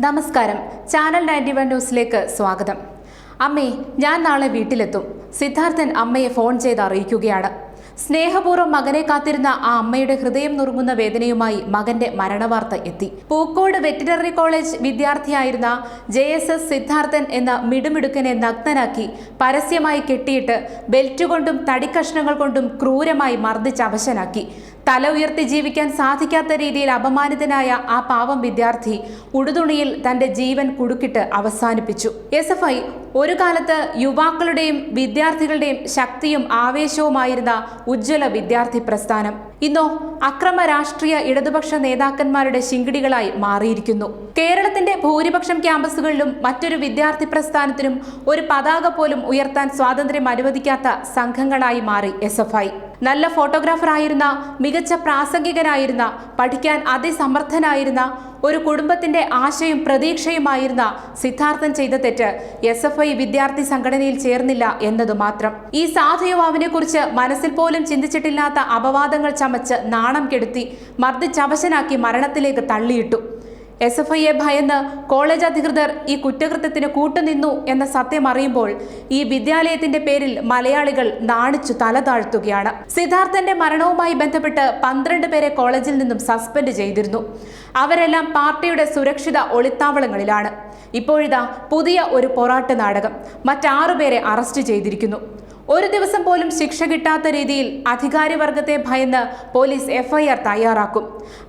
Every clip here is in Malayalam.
നമസ്കാരം. ചാനൽ 91 ന്യൂസിലേക്ക് സ്വാഗതം. അമ്മേ, ഞാൻ നാളെ വീട്ടിലെത്തും. സിദ്ധാർത്ഥൻ അമ്മയെ ഫോൺ ചെയ്ത് അറിയിക്കുകയാണ്. സ്നേഹപൂർവ്വം മകനെ കാത്തിരുന്ന ആ അമ്മയുടെ ഹൃദയം നുറുങ്ങുന്ന വേദനയുമായി മകന്റെ മരണവാർത്ത എത്തി. പൂക്കോട് വെറ്റിനറി കോളേജ് വിദ്യാർത്ഥിയായിരുന്ന JSS സിദ്ധാർത്ഥൻ എന്ന മിടുമിടുക്കനെ നഗ്നനാക്കി പരസ്യമായി കെട്ടിയിട്ട് ബെൽറ്റുകൊണ്ടും തടിക്കഷ്ണങ്ങൾ കൊണ്ടും ക്രൂരമായി മർദ്ദിച്ച് അവശനാക്കി. തല ഉയർത്തി ജീവിക്കാൻ സാധിക്കാത്ത രീതിയിൽ അപമാനിതനായ ആ പാവം വിദ്യാർത്ഥി ഉടുതുണിയിൽ തന്റെ ജീവൻ കുടുക്കിട്ട് അവസാനിപ്പിച്ചു. SFI ഒരു കാലത്ത് യുവാക്കളുടെയും വിദ്യാർത്ഥികളുടെയും ശക്തിയും ആവേശവുമായിരുന്ന ഉജ്ജ്വല വിദ്യാർത്ഥി പ്രസ്ഥാനം ഇന്നോ അക്രമ രാഷ്ട്രീയ ഇടതുപക്ഷ നേതാക്കന്മാരുടെ ശിങ്കിടികളായി മാറിയിരിക്കുന്നു. കേരളത്തിന്റെ ഭൂരിപക്ഷം ക്യാമ്പസുകളിലും മറ്റൊരു വിദ്യാർത്ഥി പ്രസ്ഥാനത്തിനും ഒരു പതാക പോലും ഉയർത്താൻ സ്വാതന്ത്ര്യം അനുവദിക്കാത്ത സംഘങ്ങളായി മാറി SFI. നല്ല ഫോട്ടോഗ്രാഫറായിരുന്ന, മികച്ച പ്രാസംഗികനായിരുന്ന, പഠിക്കാൻ അതിസമർത്ഥനായിരുന്ന, ഒരു കുടുംബത്തിന്റെ ആശയും പ്രതീക്ഷയുമായിരുന്ന സിദ്ധാർത്ഥൻ ചെയ്ത തെറ്റ് SFI വിദ്യാർത്ഥി സംഘടനയിൽ ചേർന്നില്ല എന്നതു മാത്രം. ഈ സാധു യുവാവിനെ കുറിച്ച് മനസ്സിൽ പോലും ചിന്തിച്ചിട്ടില്ലാത്ത അപവാദങ്ങൾ ചമച്ച് നാണം കെടുത്തി മർദ്ദിച്ചവശനാക്കി മരണത്തിലേക്ക് തള്ളിയിട്ടു. SFIയെ ഭയന്ന് കോളേജ് അധികൃതർ ഈ കുറ്റകൃത്യത്തിന് കൂട്ടുനിന്നു എന്ന സത്യം അറിയുമ്പോൾ ഈ വിദ്യാലയത്തിന്റെ പേരിൽ മലയാളികൾ നാണിച്ചു തല താഴ്ത്തുകയാണ്. സിദ്ധാർത്ഥന്റെ മരണവുമായി ബന്ധപ്പെട്ട് 12 പേരെ കോളേജിൽ നിന്നും സസ്പെൻഡ് ചെയ്തിരുന്നു. അവരെല്ലാം പാർട്ടിയുടെ സുരക്ഷിത ഒളിത്താവളങ്ങളിലാണ്. ഇപ്പോഴിതാ പുതിയ ഒരു പൊറാട്ട് നാടകം. മറ്റ്6 പേരെ അറസ്റ്റ് ചെയ്തിരിക്കുന്നു. ഒരു ദിവസം പോലും ശിക്ഷ കിട്ടാത്ത രീതിയിൽ അധികാരിവർഗത്തെ ഭയന്ന് പോലീസ് FIR തയ്യാറാക്കും.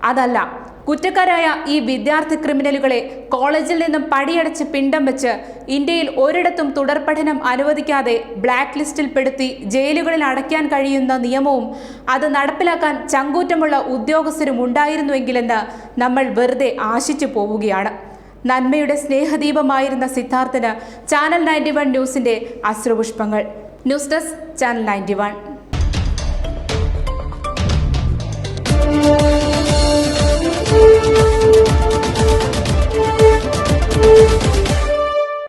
അതല്ല, കുറ്റക്കാരായ ഈ വിദ്യാർത്ഥി ക്രിമിനലുകളെ കോളേജിൽ നിന്നും പടിയടച്ച് പിണ്ടം വെച്ച് ഇന്ത്യയിൽ ഒരിടത്തും തുടർപഠനം അനുവദിക്കാതെ ബ്ലാക്ക് ലിസ്റ്റിൽ പെടുത്തി ജയിലുകളിൽ അടയ്ക്കാൻ കഴിയുന്ന നിയമവും അത് നടപ്പിലാക്കാൻ ചങ്കൂറ്റമുള്ള ഉദ്യോഗസ്ഥരും ഉണ്ടായിരുന്നുവെങ്കിലെന്ന് നമ്മൾ വെറുതെ ആശിച്ചു പോവുകയാണ്. നന്മയുടെ സ്നേഹദീപമായിരുന്ന സിദ്ധാർത്ഥന് ചാനൽ 91 ന്യൂസിന്റെ അശ്രുപുഷ്പങ്ങൾ. News desk, channel 91.